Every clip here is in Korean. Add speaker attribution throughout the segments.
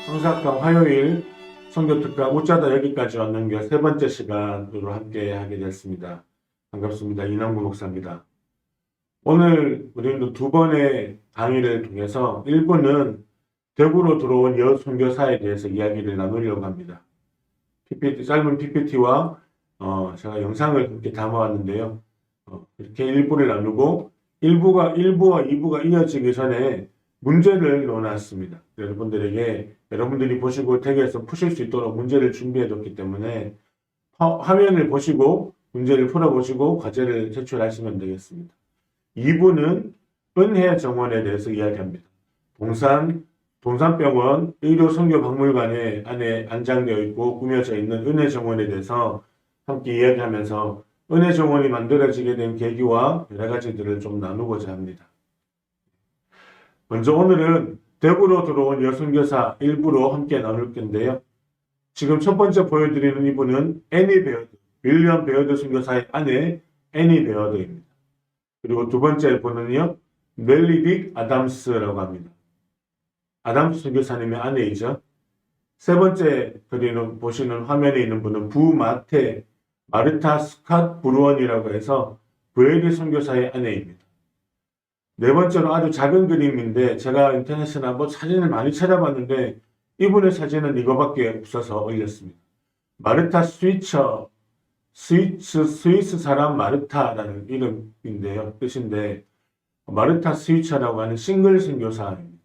Speaker 1: 성사학당 화요일 선교특강 웃자다 여기까지 왔는 게 세 번째 시간으로 함께 하게 됐습니다. 반갑습니다. 이남구 목사입니다. 오늘 우리는 두 번의 강의를 통해서 1부는 대구로 들어온 여선교사에 대해서 이야기를 나누려고 합니다. 짧은 PPT와 제가 영상을 함께 담아왔는데요. 이렇게 1부를 나누고 1부와 2부가 이어지기 전에 문제를 넣어놨습니다. 여러분들이 보시고 댁에서 푸실 수 있도록 문제를 준비해뒀기 때문에 화면을 보시고 문제를 풀어보시고 과제를 제출하시면 되겠습니다. 2부는 은혜정원에 대해서 이야기합니다. 동산병원 의료선교박물관에 안에 안장되어 있고 꾸며져 있는 은혜정원에 대해서 함께 이야기하면서 은혜정원이 만들어지게 된 계기와 여러 가지들을 좀 나누고자 합니다. 먼저 오늘은 대구로 들어온 여선교사 일부로 함께 나눌 건데요. 지금 첫 번째 보여드리는 이분은 애니 베어드, 윌리엄 베어드 선교사의 아내 애니 베어드입니다. 그리고 두 번째 분은요, 넬리 딕 아담스라고 합니다. 아담스 선교사님의 아내이죠. 세 번째 보시는 화면에 있는 분은 부마테 마르타 스캇 브루언이라고 해서 브에리 선교사의 아내입니다. 네 번째로 아주 작은 그림인데 제가 인터넷에 사진을 많이 찾아봤는데 이분의 사진은 이거밖에 없어서 올렸습니다. 마르타 스위스 사람 마르타라는 이름인데요. 뜻인데 마르타 스위처라고 하는 싱글 선교사입니다.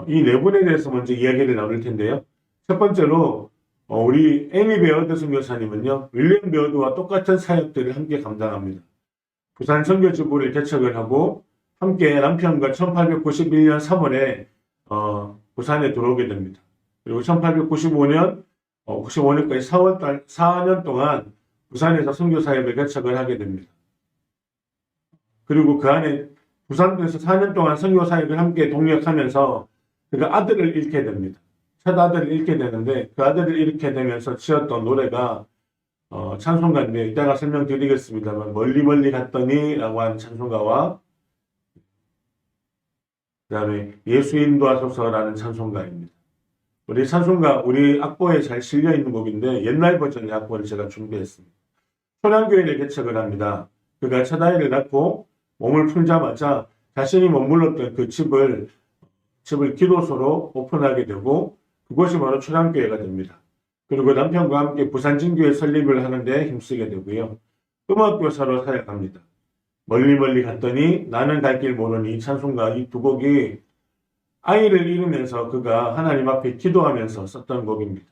Speaker 1: 이 네 분에 대해서 먼저 이야기를 나눌 텐데요. 첫 번째로 우리 애니 베어드 선교사님은요. 윌리엄 베어드와 똑같은 사역들을 함께 감당합니다. 부산 선교지부를 개척을 하고 함께 남편과 1891년 3월에 부산에 들어오게 됩니다. 그리고 1895년 95년까지 4년 동안 부산에서 선교사역을 개척을 하게 됩니다. 그리고 그 안에 부산에서 4년 동안 선교사역을 함께 동력하면서 그가 아들을 잃게 됩니다. 첫 아들을 잃게 되는데 그 아들을 잃게 되면서 지었던 노래가 찬송가인데 이따가 설명드리겠습니다만 멀리 갔더니 라고 하는 찬송가와 그 다음에 예수 인도하소서라는 찬송가입니다. 우리 악보에 잘 실려있는 곡인데 옛날 버전의 악보를 제가 준비했습니다. 초량교회를 개척을 합니다. 그가 첫 아이를 낳고 몸을 풀자마자 자신이 머물렀던 그 집을 기도소로 오픈하게 되고 그곳이 바로 초량교회가 됩니다. 그리고 남편과 함께 부산진교회 설립을 하는데 힘쓰게 되고요. 음악교사로 사역합니다. 멀리 갔더니 나는 갈 길 모르니 이 찬송가 이 두 곡이 아이를 잃으면서 그가 하나님 앞에 기도하면서 썼던 곡입니다.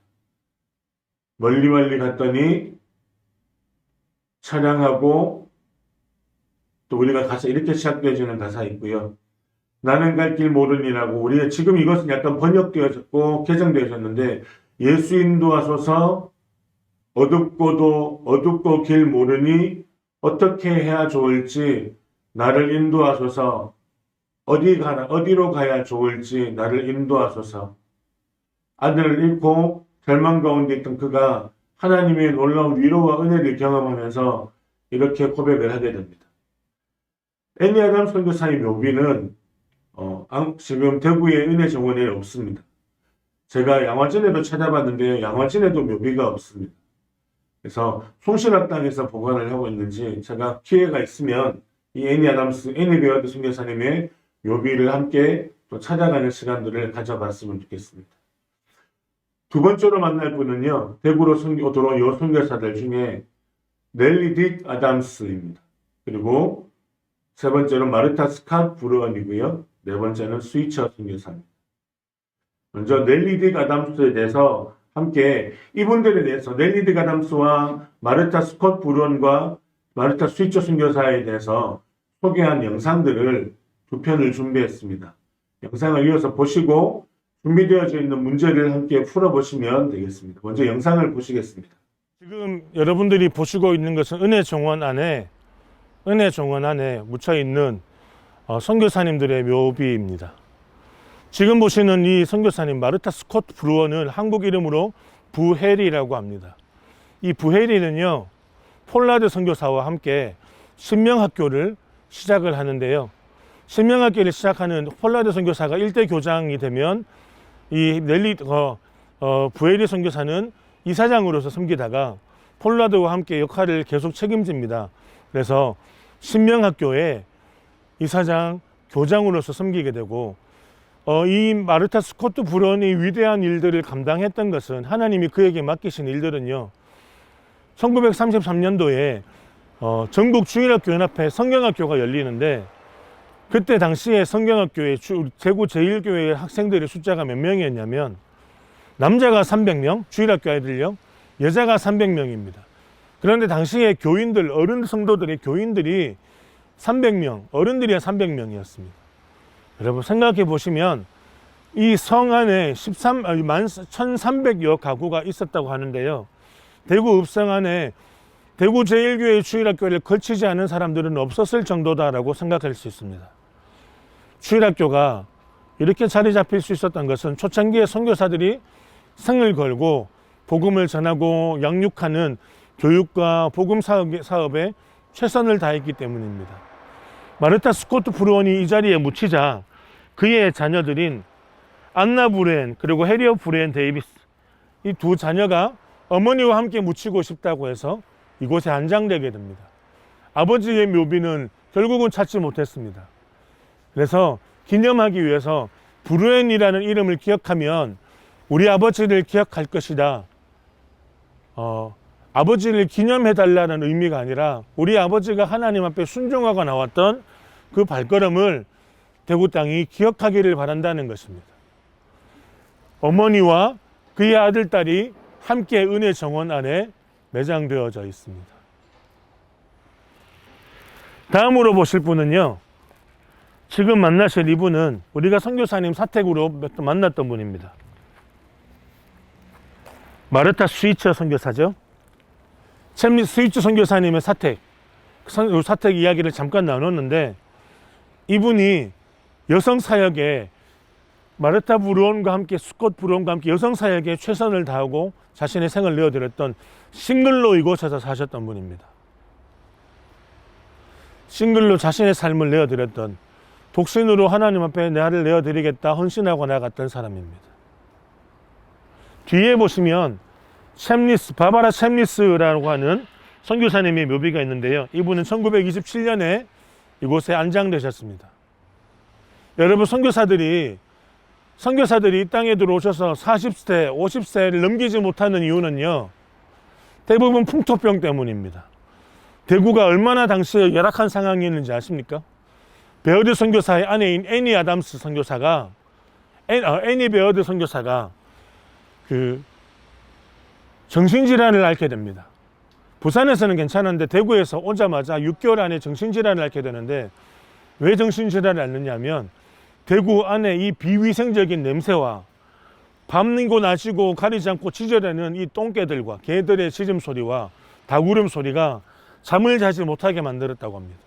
Speaker 1: 멀리 갔더니 찬양하고 또 우리가 가사 이렇게 시작되어지는 가사 있고요. 나는 갈 길 모르니라고 우리가 지금 이것은 약간 번역되어졌고 개정되어졌는데 예수 인도하소서 어둡고 길 모르니 어떻게 해야 좋을지 나를 인도하소서 어디로 가야 좋을지 나를 인도하소서. 아들을 잃고 절망 가운데 있던 그가 하나님의 놀라운 위로와 은혜를 경험하면서 이렇게 고백을 하게 됩니다. 애니 아담 선교사의 묘비는 지금 대구의 은혜정원에 없습니다. 제가 양화진에도 찾아봤는데 양화진에도 묘비가 없습니다. 그래서 송신학당에서 보관을 하고 있는지 제가 기회가 있으면 이 애니 베어드 선교사님의 묘비를 함께 또 찾아가는 시간들을 가져봤으면 좋겠습니다. 두 번째로 만날 분은요. 대구로 들어온 여선교사들 중에 넬리 딕 아담스입니다. 그리고 세 번째는 마르타 스캇 브루언이고요. 네 번째는 스위처 선교사입니다. 먼저 넬리 딕 아담스에 대해서 함께 이분들에 대해서 넬리 딕 아담스와 마르타 스캇 브루언과 마르타 스위처 선교사에 대해서 소개한 영상들을 두 편을 준비했습니다. 영상을 이어서 보시고 준비되어져 있는 문제를 함께 풀어보시면 되겠습니다. 먼저 영상을 보시겠습니다.
Speaker 2: 지금 여러분들이 보시고 있는 것은 은혜정원 안에 묻혀있는 선교사님들의 묘비입니다. 지금 보시는 이 선교사님 마르타 스캇 브루언은 한국 이름으로 부헤리라고 합니다. 이 부헤리는요 폴라드 선교사와 함께 신명학교를 시작을 하는데요. 신명학교를 시작하는 폴라드 선교사가 일대 교장이 되면 이 부에리 선교사는 이사장으로서 섬기다가 폴라드와 함께 역할을 계속 책임집니다. 그래서 신명학교의 이사장, 교장으로서 섬기게 되고 이 마르타 스코트 브론이 위대한 일들을 감당했던 것은 하나님이 그에게 맡기신 일들은요. 1933년도에 전국 주일학교 연합회 성경학교가 열리는데 그때 당시에 성경학교의 제구 제1교회의 학생들의 숫자가 몇 명이었냐면 남자가 300명, 주일학교 아이들요. 여자가 300명입니다. 그런데 당시에 교인들, 어른 성도들의 교인들이 300명, 어른들이 300명이었습니다. 여러분 생각해 보시면 이 성 안에 1300여 가구가 있었다고 하는데요. 대구 읍성 안에 대구 제1교회 주일학교를 거치지 않은 사람들은 없었을 정도다라고 생각할 수 있습니다. 주일학교가 이렇게 자리 잡힐 수 있었던 것은 초창기에 선교사들이 성을 걸고 복음을 전하고 양육하는 교육과 복음 사업에 최선을 다했기 때문입니다. 마르타 스코트 브루온이 이 자리에 묻히자 그의 자녀들인 안나 브루엔 그리고 해리어 브루엔 데이비스 이 두 자녀가 어머니와 함께 묻히고 싶다고 해서 이곳에 안장되게 됩니다. 아버지의 묘비는 결국은 찾지 못했습니다. 그래서 기념하기 위해서 브루엔이라는 이름을 기억하면 우리 아버지를 기억할 것이다. 아버지를 기념해달라는 의미가 아니라 우리 아버지가 하나님 앞에 순종하고 나왔던 그 발걸음을 대구 땅이 기억하기를 바란다는 것입니다. 어머니와 그의 아들, 딸이 함께 은혜 정원 안에 매장되어져 있습니다. 다음으로 보실 분은요. 지금 만나실 이분은 우리가 선교사님 사택으로 몇 번 만났던 분입니다. 마르타 스위처 선교사죠. 스위처 선교사님의 사택 이야기를 잠깐 나눴는데 이분이 여성 사역에 마르타 브루온과 함께 스콧 브루온과 함께 여성 사역에 최선을 다하고 자신의 생을 내어드렸던 싱글로 이곳에서 사셨던 분입니다. 싱글로 자신의 삶을 내어드렸던 독신으로 하나님 앞에 내 아를 내어드리겠다 헌신하고 나갔던 사람입니다. 뒤에 보시면 바바라 챔리스라고 하는 선교사님의 묘비가 있는데요. 이분은 1927년에 이곳에 안장되셨습니다. 여러분 선교사들이 이 땅에 들어오셔서 40세, 50세를 넘기지 못하는 이유는요. 대부분 풍토병 때문입니다. 대구가 얼마나 당시에 열악한 상황이었는지 아십니까? 베어드 선교사의 아내인 애니 베어드 선교사가 그 정신질환을 앓게 됩니다. 부산에서는 괜찮은데 대구에서 오자마자 6개월 안에 정신질환을 앓게 되는데 왜 정신질환을 앓느냐면 대구 안에 이 비위생적인 냄새와 밤이고 낮이고 가리지 않고 짖어대는 이 똥개들과 개들의 짖음 소리와 닭울음 소리가 잠을 자지 못하게 만들었다고 합니다.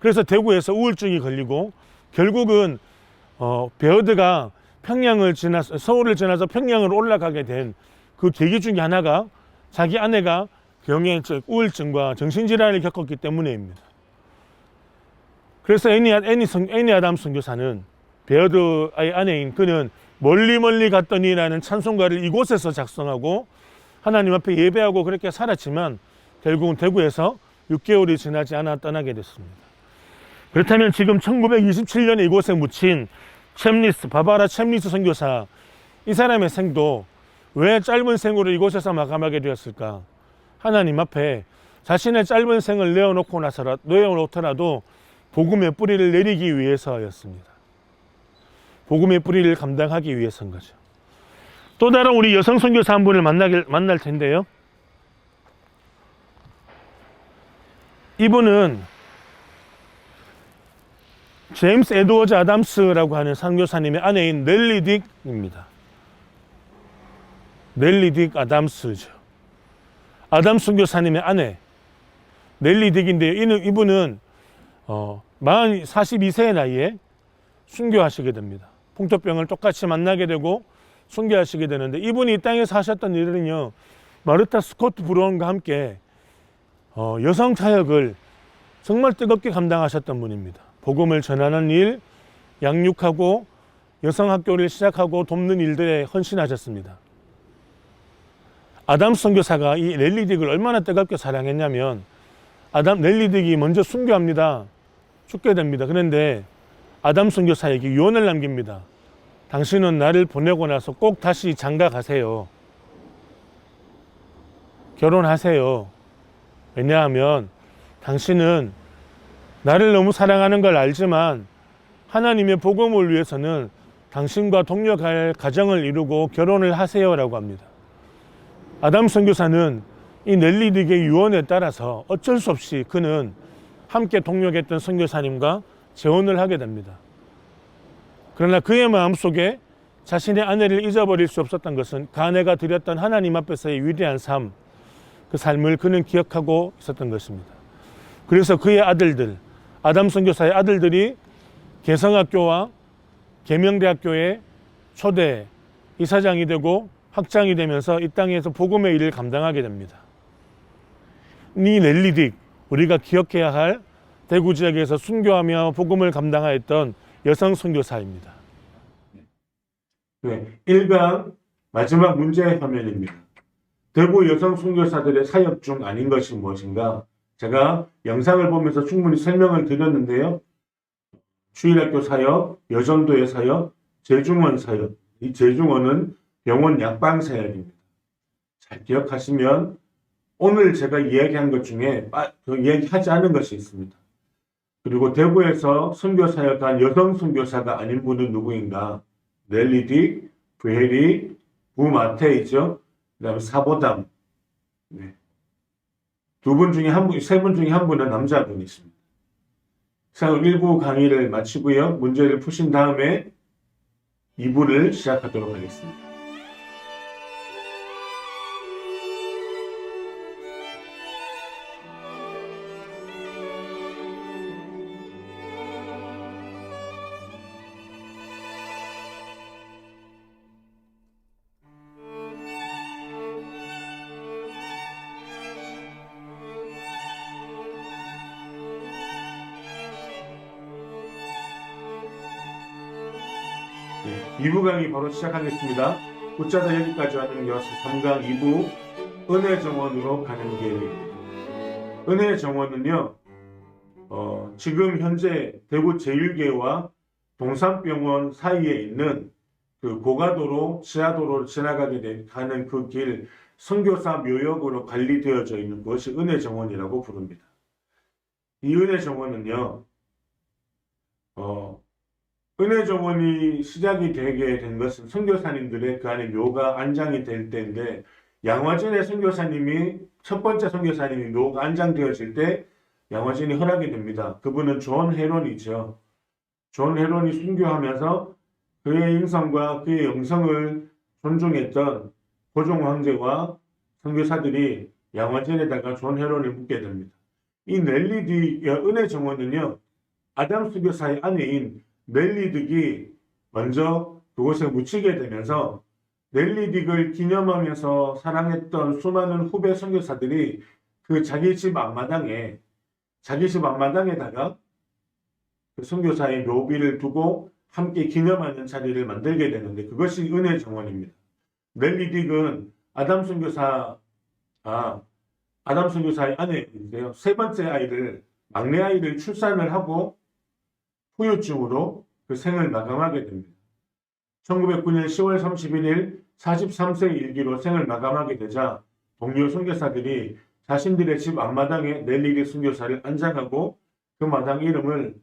Speaker 2: 그래서 대구에서 우울증이 걸리고 결국은 베어드가 서울을 지나서 평양으로 올라가게 된 그 계기 중에 하나가 자기 아내가 우울증과 정신질환을 겪었기 때문에입니다. 그래서 애니 아담 선교사는 베어드의 아내인 그는 멀리 갔더니라는 찬송가를 이곳에서 작성하고 하나님 앞에 예배하고 그렇게 살았지만 결국은 대구에서 6개월이 지나지 않아 떠나게 됐습니다. 그렇다면 지금 1927년에 이곳에 묻힌 바바라 챔리스 선교사 이 사람의 생도 왜 짧은 생으로 이곳에서 마감하게 되었을까? 하나님 앞에 자신의 짧은 생을 내어놓더라도 복음의 뿌리를 내리기 위해서였습니다. 복음의 뿌리를 감당하기 위해서인 거죠. 또 다른 우리 여성 선교사 한 분을 만날 텐데요. 이분은 제임스 에드워즈 아담스라고 하는 선교사님의 아내인 넬리 딕입니다. 넬리 딕 아담스죠. 아담스 선교사님의 아내 넬리 딕인데 이분은 42세의 나이에 순교하시게 됩니다. 풍토병을 똑같이 만나게 되고 순교하시게 되는데 이분이 이 땅에서 하셨던 일은요. 마르타 스코트 브루온과 함께 여성 사역을 정말 뜨겁게 감당하셨던 분입니다. 복음을 전하는 일, 양육하고 여성학교를 시작하고 돕는 일들에 헌신하셨습니다. 아담 선교사가 이 넬리 딕을 얼마나 뜨겁게 사랑했냐면 넬리 딕이 먼저 순교합니다. 죽게 됩니다. 그런데 아담 선교사에게 유언을 남깁니다. 당신은 나를 보내고 나서 꼭 다시 장가 가세요. 결혼하세요. 왜냐하면 당신은 나를 너무 사랑하는 걸 알지만 하나님의 복음을 위해서는 당신과 동력할 가정을 이루고 결혼을 하세요라고 합니다. 아담 선교사는 이 넬리 딕의 유언에 따라서 어쩔 수 없이 그는 함께 동력했던 선교사님과 재혼을 하게 됩니다. 그러나 그의 마음속에 자신의 아내를 잊어버릴 수 없었던 것은 그 아내가 드렸던 하나님 앞에서의 위대한 삶, 그 삶을 그는 기억하고 있었던 것입니다. 그래서 그의 아들들, 아담 선교사의 아들들이 개성학교와 계명대학교의 초대 이사장이 되고 학장이 되면서 이 땅에서 복음의 일을 감당하게 됩니다. 이 넬리 딕, 우리가 기억해야 할 대구 지역에서 순교하며 복음을 감당하였던 여성 선교사입니다.
Speaker 1: 네, 1강 마지막 문제 화면입니다. 대구 여성 선교사들의 사역 중 아닌 것이 무엇인가? 제가 영상을 보면서 충분히 설명을 드렸는데요. 주일학교 사역, 여전도의 사역, 재중원 사역. 이 재중원은 병원 약방 사역입니다. 잘 기억하시면 오늘 제가 이야기한 것 중에 이야기하지 않은 것이 있습니다. 그리고 대구에서 선교 사역한 여성 선교사가 아닌 분은 누구인가? 넬리 딕, 브헤리, 부마테이죠. 그 다음에 사보담. 네. 세 분 중에 한 분은 남자분이십니다. 자, 1부 강의를 마치고요. 문제를 푸신 다음에 2부를 시작하도록 하겠습니다. 네, 2부 강의 바로 시작하겠습니다. 웃자다 여기까지 하는 이어서 3강 2부 은혜 정원으로 가는 길입니다. 은혜 정원은요, 지금 현재 대구 제1계와 동산병원 사이에 있는 그 고가도로, 지하도로를 가는 그 길, 선교사 묘역으로 관리되어져 있는 것이 은혜 정원이라고 부릅니다. 이 은혜 정원은요, 은혜 정원이 시작이 되게 된 것은 선교사님들의 그 안에 묘가 안장이 될 때인데, 양화진의 선교사님이 첫 번째 선교사님이 묘가 안장되어질 때 양화진이 허락이 됩니다. 그분은 존 헤론이죠. 존 헤론이 순교하면서 그의 인성과 그의 영성을 존중했던 고종 황제와 선교사들이 양화진에다가 존 헤론을 묻게 됩니다. 이 넬리 딕 은혜 정원은요, 아담 선교사의 아내인 넬리 딕이 먼저 그곳에 묻히게 되면서 넬리 딕을 기념하면서 사랑했던 수많은 후배 선교사들이 그 자기 집 앞마당에다가 그 선교사의 묘비를 두고 함께 기념하는 자리를 만들게 되는데, 그것이 은혜 정원입니다. 넬리 딕은 아담 선교사의 아내인데요. 세 번째 막내 아이를 출산을 하고 후유증으로 그 생을 마감하게 됩니다. 1909년 10월 31일 43세 일기로 생을 마감하게 되자 동료 선교사들이 자신들의 집 앞마당에 넬리 딕 선교사를 안장하고 그 마당 이름을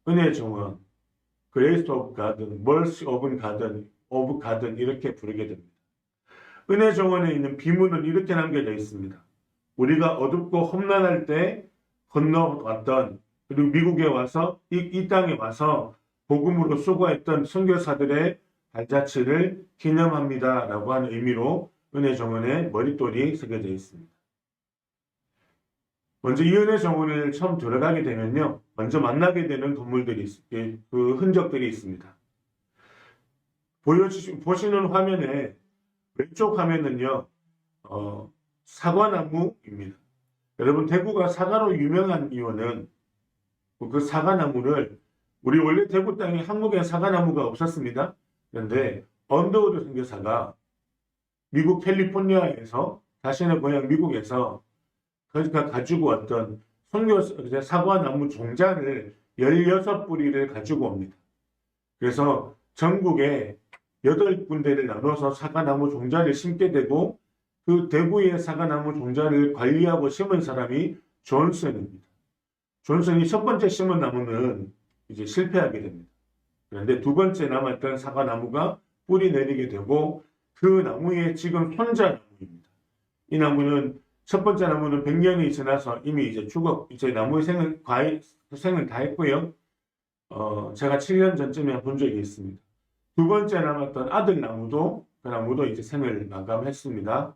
Speaker 1: 은혜 정원, 그레이스 오브 가든, 멀시 오브 가든 이렇게 부르게 됩니다. 은혜 정원에 있는 비문은 이렇게 남겨져 있습니다. 우리가 어둡고 험난할 때 건너왔던, 그리고 미국에 와서 이 땅에 와서 복음으로 수고했던 선교사들의 발자취를 기념합니다 라고 하는 의미로 은혜 정원에 머릿돌이 새겨져 있습니다. 먼저 이 은혜 정원을 처음 들어가게 되면요, 먼저 만나게 되는 그 흔적들이 있습니다. 보시는 화면에 왼쪽 화면은요, 사과나무입니다. 여러분, 대구가 사과로 유명한 이유는 그 사과나무를, 우리 원래 대구 땅에 한국에 사과나무가 없었습니다. 그런데 언더우드 선교사가 미국 캘리포니아에서 자신의 고향 미국에서 그가 가지고 왔던 사과나무 종자를 16뿌리를 가지고 옵니다. 그래서 전국에 8군데를 나눠서 사과나무 종자를 심게 되고 그 대구의 사과나무 종자를 관리하고 심은 사람이 존슨입니다. 존슨이 첫 번째 심은 나무는 이제 실패하게 됩니다. 그런데 두 번째 남았던 사과나무가 뿌리 내리게 되고 그 나무의 지금 손자나무입니다. 이 나무는 첫 번째 나무는 100년이 지나서 이미 이제 이제 나무의 생을 다 했고요. 제가 7년 전쯤에 본 적이 있습니다. 두 번째 남았던 아들 나무도 그 나무도 이제 생을 마감했습니다.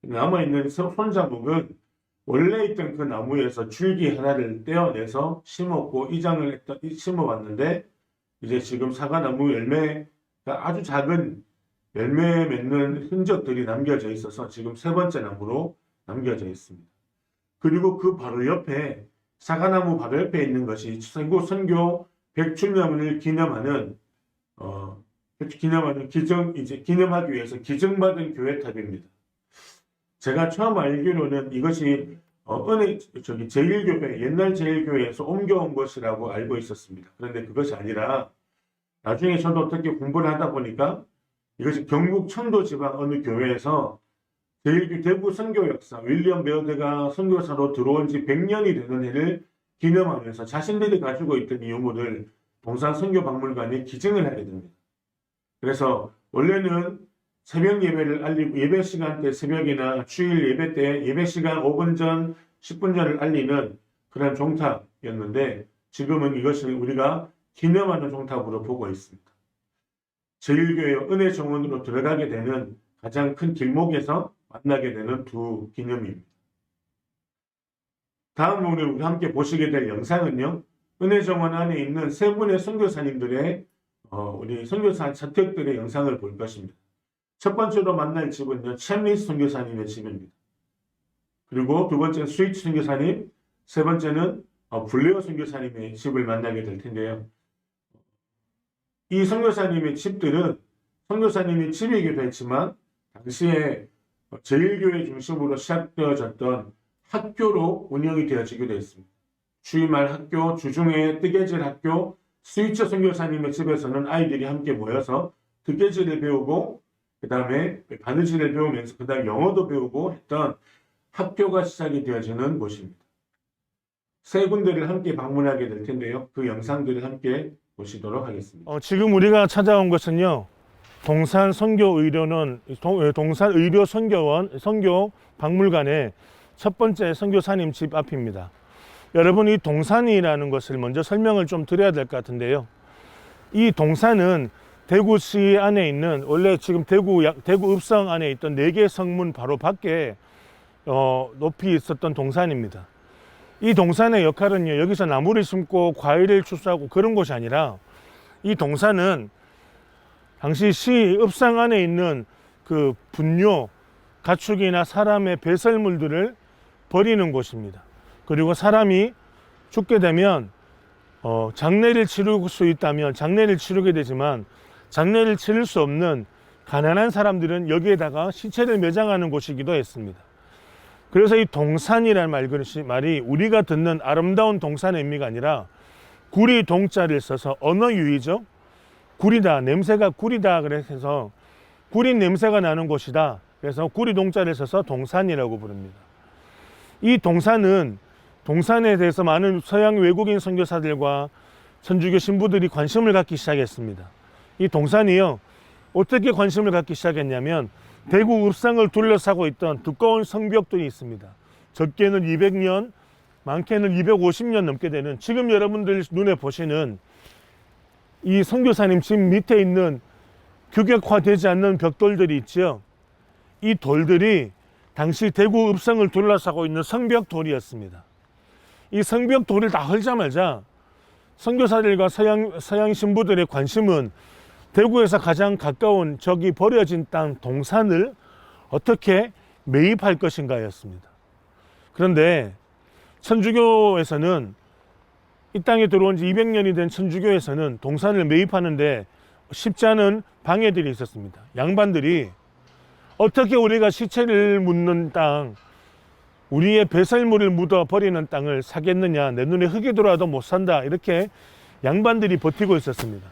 Speaker 1: 남아있는 손자목은 원래 있던 그 나무에서 줄기 하나를 떼어내서 심었고 심어봤는데 이제 지금 사과나무 열매가 아주 작은 열매 맺는 흔적들이 남겨져 있어서 지금 세 번째 나무로 남겨져 있습니다. 그리고 그 바로 옆에 사과나무 바로 옆에 있는 것이 선교 100주년을 기념하는 기념하기 위해서 기증받은 교회탑입니다. 제가 처음 알기로는 이것이 제1교회, 옛날 제1교회에서 옮겨온 것이라고 알고 있었습니다. 그런데 그것이 아니라 나중에 저도 어떻게 공부를 하다 보니까 이것이 경북 천도 지방 어느 교회에서 제1교 대구 선교 역사, 윌리엄 베어드가 선교사로 들어온 지 100년이 되는 해를 기념하면서 자신들이 가지고 있던 이 유물을 동산 선교박물관에 기증을 하게 됩니다. 그래서 원래는 새벽 예배를 알리고 예배 시간대 새벽이나 주일 예배 때 예배 시간 5분 전, 10분 전을 알리는 그런 종탑이었는데 지금은 이것을 우리가 기념하는 종탑으로 보고 있습니다. 제1교회 은혜 정원으로 들어가게 되는 가장 큰 길목에서 만나게 되는 두 기념입니다. 다음으로 우리 함께 보시게 될 영상은요. 은혜 정원 안에 있는 세 분의 선교사님들의 우리 선교사 자택들의 영상을 볼 것입니다. 첫 번째로 만날 집은요. 챔리스 선교사님의 집입니다. 그리고 두 번째는 스위트 선교사님, 세 번째는 블레어 선교사님의 집을 만나게 될 텐데요. 이 선교사님의 집들은 선교사님의 집이기도 했지만 당시에 제1교회 중심으로 시작되어졌던 학교로 운영이 되어지기도 했습니다. 주일말 학교, 주중에 뜨개질 학교, 스위처 선교사님의 집에서는 아이들이 함께 모여서 뜨개질을 배우고 그 다음에 바느질을 배우면서 그 다음 영어도 배우고 했던 학교가 시작이 되어지는 곳입니다. 세 군데를 함께 방문하게 될 텐데요. 그 영상들을 함께 보시도록 하겠습니다.
Speaker 2: 지금 우리가 찾아온 것은요. 동산 선교의료원 선교 박물관의 첫 번째 선교사님 집 앞입니다. 여러분 이 동산이라는 것을 먼저 설명을 좀 드려야 될 것 같은데요. 이 동산은 대구시 안에 있는 원래 지금 대구 읍성 안에 있던 4개 성문 바로 밖에 높이 있었던 동산입니다. 이 동산의 역할은요. 여기서 나무를 심고 과일을 추수하고 그런 곳이 아니라 이 동산은 당시 시 읍상 안에 있는 그 분뇨, 가축이나 사람의 배설물들을 버리는 곳입니다. 그리고 사람이 죽게 되면 장례를 치를 수 있다면 장례를 치르게 되지만 장례를 치를 수 없는 가난한 사람들은 여기에다가 시체를 매장하는 곳이기도 했습니다. 그래서 이 동산이라는 말이 우리가 듣는 아름다운 동산의 의미가 아니라 구리 동자를 써서 언어 유희죠. 구리다, 냄새가 구리다 그래서 구리 냄새가 나는 곳이다. 그래서 구리 동자를 써서 동산이라고 부릅니다. 이 동산에 대해서 많은 서양 외국인 선교사들과 천주교 신부들이 관심을 갖기 시작했습니다. 이 동산이요. 어떻게 관심을 갖기 시작했냐면 대구 읍상을 둘러싸고 있던 두꺼운 성벽들이 있습니다. 적게는 200년, 많게는 250년 넘게 되는 지금 여러분들 눈에 보시는 이 선교사님 집 밑에 있는 규격화되지 않는 벽돌들이 있죠. 이 돌들이 당시 대구 읍성을 둘러싸고 있는 성벽돌이었습니다. 이 성벽돌을 다 헐자마자 선교사들과 서양 신부들의 관심은 대구에서 가장 가까운 저기 버려진 땅 동산을 어떻게 매입할 것인가였습니다. 그런데 천주교에서는 이 땅에 들어온 지 200년이 된 천주교에서는 동산을 매입하는데 쉽지 않은 방해들이 있었습니다. 양반들이 어떻게 우리가 시체를 묻는 땅, 우리의 배설물을 묻어 버리는 땅을 사겠느냐, 내 눈에 흙이 들어와도 못 산다, 이렇게 양반들이 버티고 있었습니다.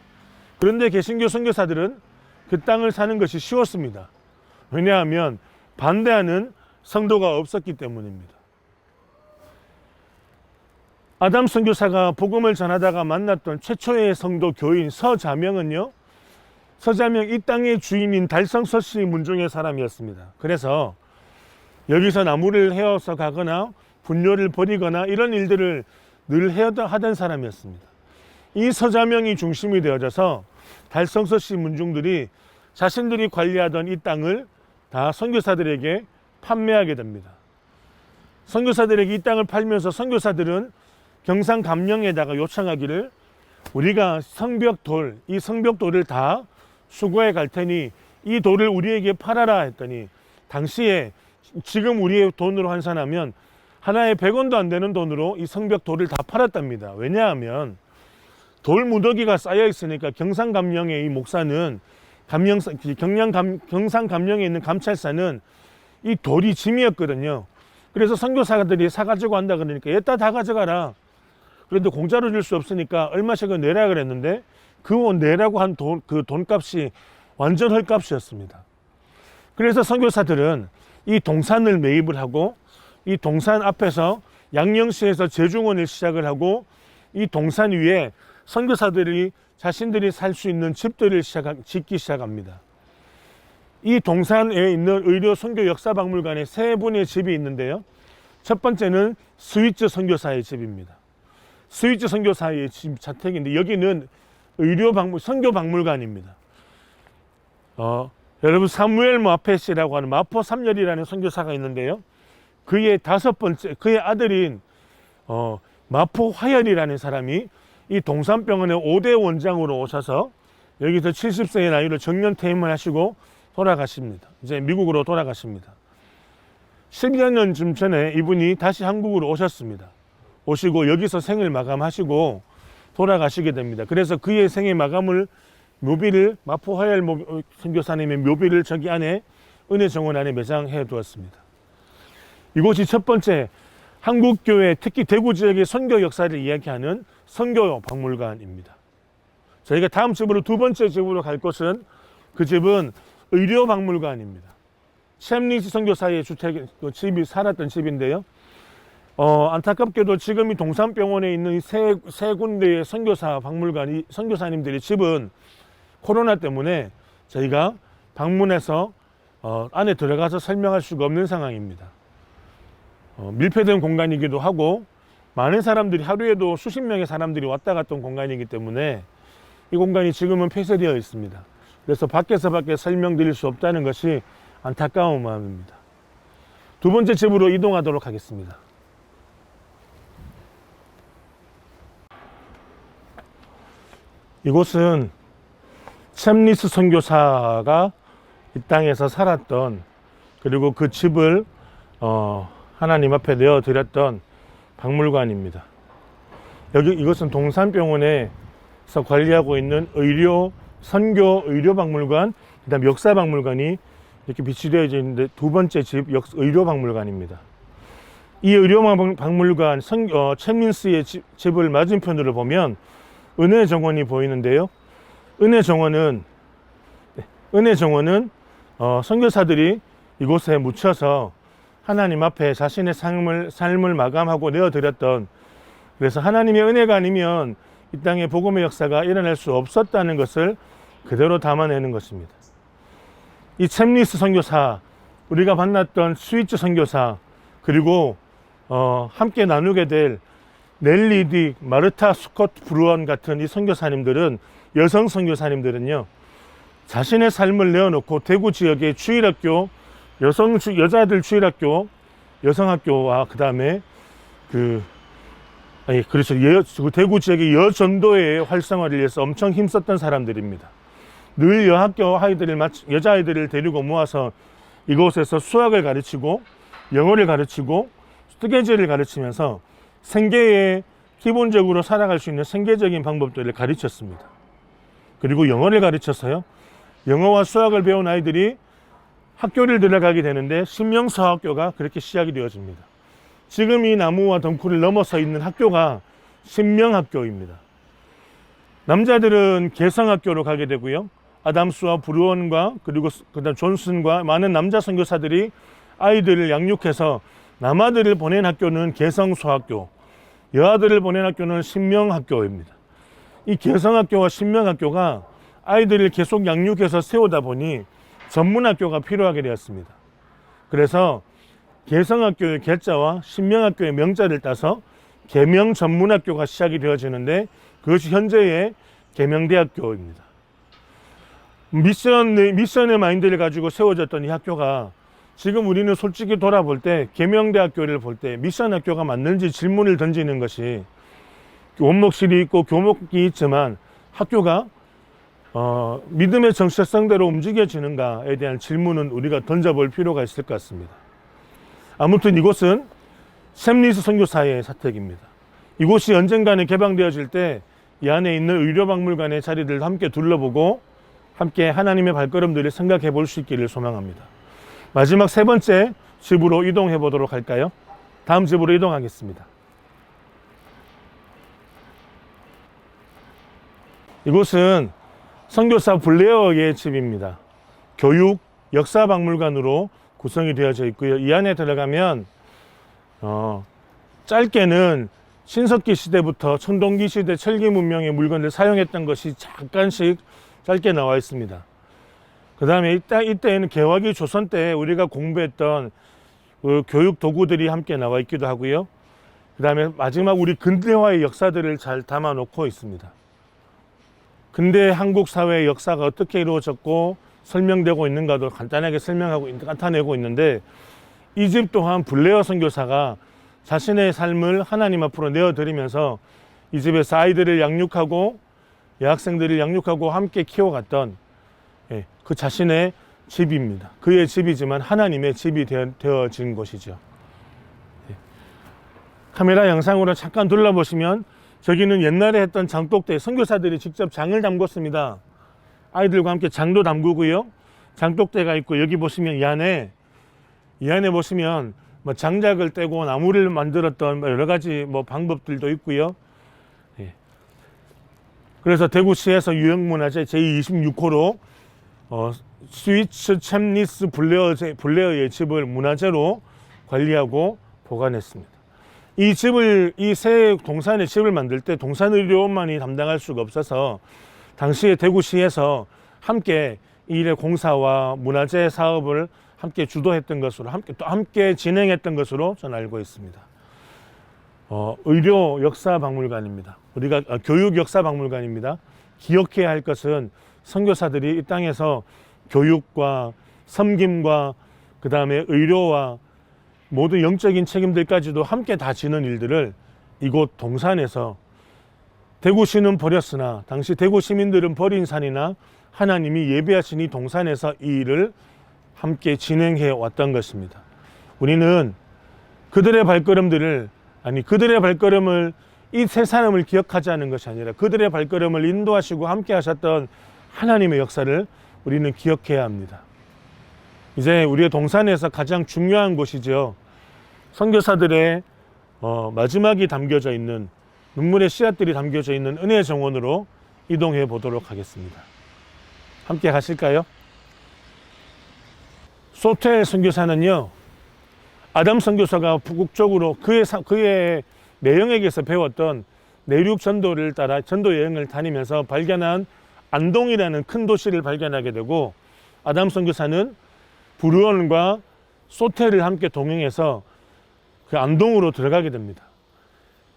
Speaker 2: 그런데 개신교 선교사들은 그 땅을 사는 것이 쉬웠습니다. 왜냐하면 반대하는 성도가 없었기 때문입니다. 아담 선교사가 복음을 전하다가 만났던 최초의 성도 교인 서자명은요, 서자명 이 땅의 주인인 달성서씨 문중의 사람이었습니다. 그래서 여기서 나무를 헤어서 가거나 분뇨를 버리거나 이런 일들을 늘 하던 사람이었습니다. 이 서자명이 중심이 되어져서 달성서씨 문중들이 자신들이 관리하던 이 땅을 다 선교사들에게 판매하게 됩니다. 선교사들에게 이 땅을 팔면서 선교사들은 경상감령에다가 요청하기를, 우리가 성벽돌, 이 성벽돌을 다 수거해 갈 테니 이 돌을 우리에게 팔아라 했더니, 당시에 지금 우리의 돈으로 환산하면 하나에 100원도 안 되는 돈으로 이 성벽돌을 다 팔았답니다. 왜냐하면 돌 무더기가 쌓여 있으니까 경상감령의 이 목사는 경상감령에 있는 감찰사는 이 돌이 짐이었거든요. 그래서 선교사들이 사가지고 한다 그러니까 얘다 다 가져가라. 그런데 공짜로 줄 수 없으니까 얼마씩은 내라 그랬는데 그 내라고 한 그 돈값이 완전 헐값이었습니다. 그래서 선교사들은 이 동산을 매입을 하고 이 동산 앞에서 양령시에서 제중원을 시작을 하고 이 동산 위에 선교사들이 자신들이 살 수 있는 집들을 짓기 시작합니다. 이 동산에 있는 의료 선교 역사박물관에 3분의 집이 있는데요. 첫 번째는 스위츠 선교사의 집입니다. 스위츠 선교사의 집 자택인데 여기는 선교박물관입니다. 여러분 사무엘 마페시라고 하는 마포 3열이라는 선교사가 있는데요. 그의 그의 아들인 마포 화열이라는 사람이 이 동산병원의 5대 원장으로 오셔서 여기서 70세의 나이로 정년 퇴임을 하시고 돌아가십니다. 이제 미국으로 돌아가십니다. 10여 년쯤 전에 이분이 다시 한국으로 오셨습니다. 오시고 여기서 생을 마감하시고 돌아가시게 됩니다. 그래서 그의 생의 마감을 묘비를 마포 화열 선교사님의 묘비를 저기 안에 은혜정원 안에 매장해 두었습니다. 이곳이 첫 번째 한국교회, 특히 대구 지역의 선교 역사를 이야기하는 선교 박물관입니다. 저희가 다음 집으로 두 번째 집으로 갈 곳은, 그 집은 의료 박물관입니다. 챔리스 선교사의 집이 살았던 집인데요. 안타깝게도 지금 이 동산병원에 있는 세 군데의 선교사 박물관이, 선교사님들의 집은 코로나 때문에 저희가 방문해서 안에 들어가서 설명할 수가 없는 상황입니다. 밀폐된 공간이기도 하고 많은 사람들이, 하루에도 수십 명의 사람들이 왔다 갔던 공간이기 때문에 이 공간이 지금은 폐쇄되어 있습니다. 그래서 밖에서밖에 설명드릴 수 없다는 것이 안타까운 마음입니다. 두 번째 집으로 이동하도록 하겠습니다. 이곳은 챔리스 선교사가 이 땅에서 살았던, 그리고 그 집을 하나님 앞에 내어드렸던 박물관입니다. 이것은 동산병원에서 관리하고 있는 선교 의료박물관, 그 다음 역사박물관이 이렇게 빛이 되어져 있는데, 두 번째 집 의료박물관입니다. 이 의료박물관 챔린스의 집을 맞은편으로 보면 은혜정원이 보이는데요. 은혜정원은 선교사들이 이곳에 묻혀서 하나님 앞에 자신의 삶을 마감하고 내어드렸던, 그래서 하나님의 은혜가 아니면 이 땅에 복음의 역사가 일어날 수 없었다는 것을 그대로 담아내는 것입니다. 이 챔리스 선교사, 우리가 만났던 스위츠 선교사, 그리고 함께 나누게 될 넬리 딕, 마르타 스콧 브루언 같은 이 선교사님들은, 여성 선교사님들은요, 자신의 삶을 내어놓고 대구 지역의 주일학교, 여자들 주일학교, 여성학교와 그 다음에 대구 지역의 여전도의 활성화를 위해서 엄청 힘썼던 사람들입니다. 늘 여자아이들을 데리고 모아서 이곳에서 수학을 가르치고 영어를 가르치고 뜨개질을 가르치면서 생계에 기본적으로 살아갈 수 있는 생계적인 방법들을 가르쳤습니다. 그리고 영어를 가르쳐서요. 영어와 수학을 배운 아이들이 학교를 들어가게 되는데 신명서학교가 그렇게 시작이 되어집니다. 지금 이 나무와 덩굴을 넘어서 있는 학교가 신명학교입니다. 남자들은 개성학교로 가게 되고요. 아담스와 브루언과 그리고 그다음 존슨과 많은 남자 선교사들이 아이들을 양육해서 남아들을 보낸 학교는 개성소학교, 여아들을 보낸 학교는 신명학교입니다. 이 개성학교와 신명학교가 아이들을 계속 양육해서 세우다 보니 전문학교가 필요하게 되었습니다. 그래서 개성학교의 개자와 신명학교의 명자를 따서 계명전문학교가 시작이 되어지는데 그것이 현재의 계명대학교입니다. 미션의 마인드를 가지고 세워졌던 이 학교가 지금 우리는 솔직히 돌아볼 때 계명대학교를 볼 때 미션 학교가 맞는지 질문을 던지는 것이 원목실이 있고 교목이 있지만 학교가 믿음의 정체성대로 움직여지는가에 대한 질문은 우리가 던져볼 필요가 있을 것 같습니다. 아무튼 이곳은 샘리스 선교사의 사택입니다. 이곳이 언젠가는 개방되어질 때 이 안에 있는 의료박물관의 자리를 함께 둘러보고 함께 하나님의 발걸음들을 생각해 볼 수 있기를 소망합니다. 마지막 세 번째 집으로 이동해 보도록 할까요? 다음 집으로 이동하겠습니다. 이곳은 선교사 블레어의 집입니다. 교육 역사박물관으로 구성이 되어져 있고요. 이 안에 들어가면 짧게는 신석기 시대부터 청동기 시대 철기 문명의 물건을 사용했던 것이 잠깐씩 짧게 나와 있습니다. 그 다음에 이때에는 개화기 조선 때 우리가 공부했던 그 교육 도구들이 함께 나와 있기도 하고요. 그 다음에 마지막 우리 근대화의 역사들을 잘 담아 놓고 있습니다. 근대 한국 사회의 역사가 어떻게 이루어졌고 설명되고 있는가도 간단하게 나타내고 있는데 이 집 또한 블레어 선교사가 자신의 삶을 하나님 앞으로 내어드리면서 이 집에서 아이들을 양육하고 여학생들을 양육하고 함께 키워갔던 그 자신의 집입니다. 그의 집이지만 하나님의 집이 되어진 곳이죠. 카메라 영상으로 잠깐 둘러보시면 저기는 옛날에 했던 장독대, 선교사들이 직접 장을 담궜습니다. 아이들과 함께 장도 담그고요. 장독대가 있고 여기 보시면 이 안에 보시면 뭐 장작을 떼고 나무를 만들었던 여러 가지 방법들도 있고요. 그래서 대구시에서 유형문화재 제26호로 스위츠 챔리스 블레어의 집을 문화재로 관리하고 보관했습니다. 이 새 동산의 집을 만들 때 동산의료원만이 담당할 수가 없어서 당시에 대구시에서 함께 이 일의 공사와 문화재 사업을 함께 주도했던 것으로 함께 진행했던 것으로 저는 알고 있습니다. 의료 역사 박물관입니다. 우리가 교육 역사 박물관입니다. 기억해야 할 것은 선교사들이 이 땅에서 교육과 섬김과 그 다음에 의료와 모든 영적인 책임들까지도 함께 다 지는 일들을 이곳 동산에서 대구시는 버렸으나 당시 대구 시민들은 버린 산이나 하나님이 예배하신 이 동산에서 이 일을 함께 진행해 왔던 것입니다. 우리는 그들의 발걸음을 이 세 사람을 기억하지 않는 것이 아니라 그들의 발걸음을 인도하시고 함께 하셨던 하나님의 역사를 우리는 기억해야 합니다. 이제 우리의 동산에서 가장 중요한 곳이죠. 선교사들의 마지막이 담겨져 있는 눈물의 씨앗들이 담겨져 있는 은혜의 정원으로 이동해 보도록 하겠습니다. 함께 가실까요? 소텔 선교사는요, 아담 선교사가 북쪽으로 그의 매형에게서 배웠던 내륙 전도를 따라 전도 여행을 다니면서 발견한 안동이라는 큰 도시를 발견하게 되고, 아담 선교사는 브루언과 소텔을 함께 동행해서 그 안동으로 들어가게 됩니다.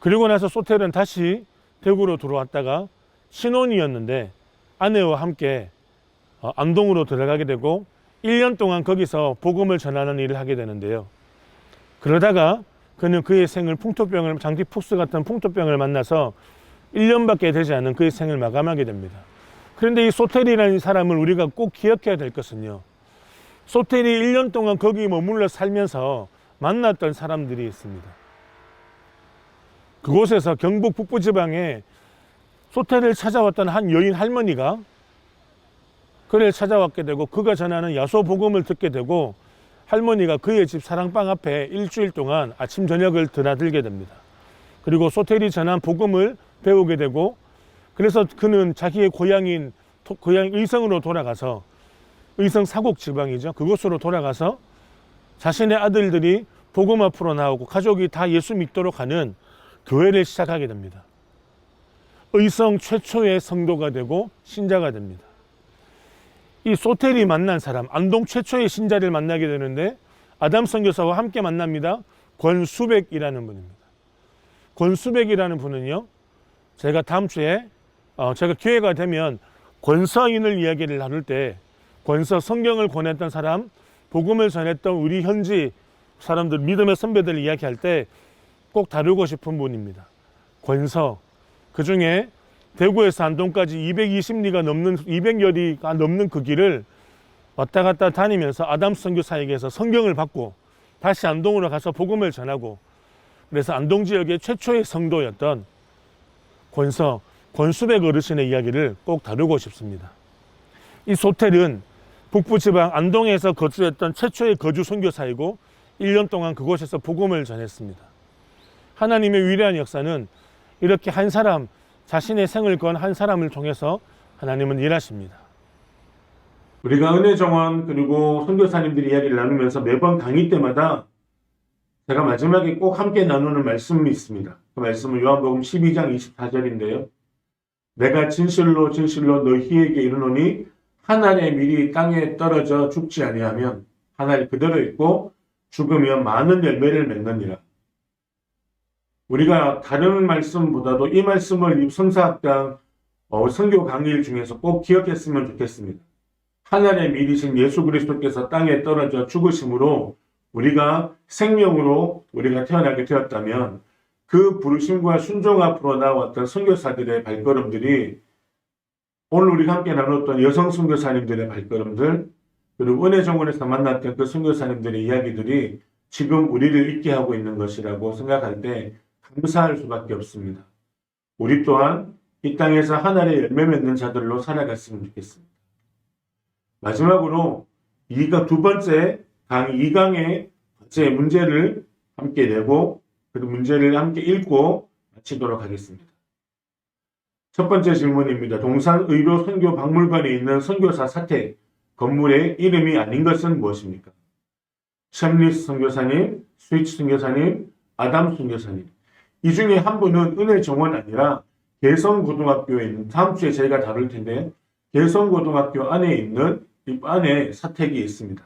Speaker 2: 그리고 나서 소텔은 다시 대구로 들어왔다가 신혼이었는데 아내와 함께 안동으로 들어가게 되고 1년 동안 거기서 복음을 전하는 일을 하게 되는데요. 그러다가 그는 그의 생을 장티푸스 같은 풍토병을 만나서 1년밖에 되지 않은 그의 생을 마감하게 됩니다. 그런데 이 소텔이라는 사람을 우리가 꼭 기억해야 될 것은요, 소텔이 1년 동안 거기 머물러 살면서 만났던 사람들이 있습니다. 그곳에서 경북 북부지방에 소태를 찾아왔던 한 여인 할머니가 그를 찾아왔게 되고 그가 전하는 야소 복음을 듣게 되고 할머니가 그의 집 사랑방 앞에 일주일 동안 아침 저녁을 드나들게 됩니다. 그리고 소텔이 전한 복음을 배우게 되고 그래서 그는 자기의 고향인 고향 의성으로 돌아가서 의성 사곡 지방이죠. 그곳으로 돌아가서 자신의 아들들이 복음 앞으로 나오고 가족이 다 예수 믿도록 하는 교회를 시작하게 됩니다. 의성 최초의 성도가 되고 신자가 됩니다. 이 소텔이 만난 사람, 안동 최초의 신자를 만나게 되는데 아담 선교사와 함께 만납니다. 권수백이라는 분입니다. 권수백이라는 분은요, 제가 다음 주에 제가 기회가 되면 권서인을 이야기를 나눌 때 권서 성경을 권했던 사람, 복음을 전했던 우리 현지 사람들, 믿음의 선배들 이야기할 때 꼭 다루고 싶은 분입니다. 권서. 그 중에 대구에서 안동까지 220리가 넘는 200여리가 넘는 그 길을 왔다 갔다 다니면서 아담 선교사에게서 성경을 받고 다시 안동으로 가서 복음을 전하고 그래서 안동 지역의 최초의 성도였던 권수백 어르신의 이야기를 꼭 다루고 싶습니다. 이 소텔은 북부지방 안동에서 거주했던 최초의 거주 선교사이고 1년 동안 그곳에서 복음을 전했습니다. 하나님의 위대한 역사는 이렇게 한 사람, 자신의 생을 건 한 사람을 통해서 하나님은 일하십니다.
Speaker 1: 우리가 은혜정원 그리고 선교사님들이 이야기를 나누면서 매번 강의 때마다 제가 마지막에 꼭 함께 나누는 말씀이 있습니다. 그 말씀은 요한복음 12장 24절인데요. 내가 진실로 진실로 너희에게 이르노니 한 알의 밀이 땅에 떨어져 죽지 아니하면 한 알이 그대로 있고 죽으면 많은 열매를 맺느니라. 우리가 다른 말씀보다도 이 말씀을 성사학당 선교 강의 중에서 꼭 기억했으면 좋겠습니다. 하늘의 밀이신 예수 그리스도께서 땅에 떨어져 죽으심으로 우리가 생명으로 우리가 태어나게 되었다면 그 부르심과 순종 앞으로 나왔던 선교사들의 발걸음들이 오늘 우리가 함께 나눴던 여성 선교사님들의 발걸음들 그리고 은혜정원에서 만났던 그 선교사님들의 이야기들이 지금 우리를 있게 하고 있는 것이라고 생각할 때 감사할 수밖에 없습니다. 우리 또한 이 땅에서 하늘의 열매 맺는 자들로 살아갔으면 좋겠습니다. 마지막으로 두 번째 강 2강의 제 문제를 함께 내고 그 문제를 함께 읽고 마치도록 하겠습니다. 첫 번째 질문입니다. 동산의료 선교박물관에 있는 선교사 사택 건물의 이름이 아닌 것은 무엇입니까? 챔리스 선교사님, 스위치 선교사님, 아담 선교사님. 이 중에 한 분은 은혜정원 아니라 개성고등학교에 있는, 다음 주에 저희가 다룰 텐데 개성고등학교 안에 있는 이 안에 사택이 있습니다.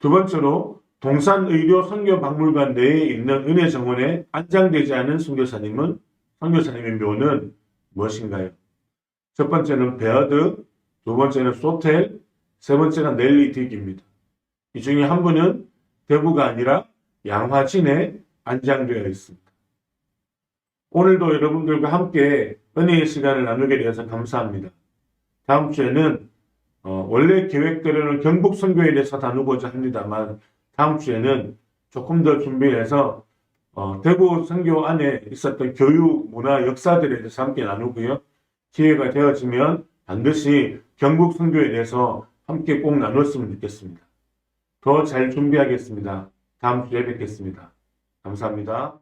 Speaker 1: 두 번째로 동산의료 선교박물관 내에 있는 은혜정원에 안장되지 않은 선교사님의 묘는 무엇인가요? 첫 번째는 베어드, 두 번째는 소텔, 세 번째는 넬리 딕입니다. 이 중에 한 분은 대구가 아니라 양화진에 안장되어 있습니다. 오늘도 여러분들과 함께 은혜의 시간을 나누게 되어서 감사합니다. 다음 주에는 원래 계획대로는 경북 선교에 대해서 나누고자 합니다만 다음 주에는 조금 더 준비해서 대구 선교 안에 있었던 교육, 문화, 역사들에 대해서 함께 나누고요. 기회가 되어지면 반드시 경북 선교에 대해서 함께 꼭 나눴으면 좋겠습니다. 더 잘 준비하겠습니다. 다음 주에 뵙겠습니다. 감사합니다.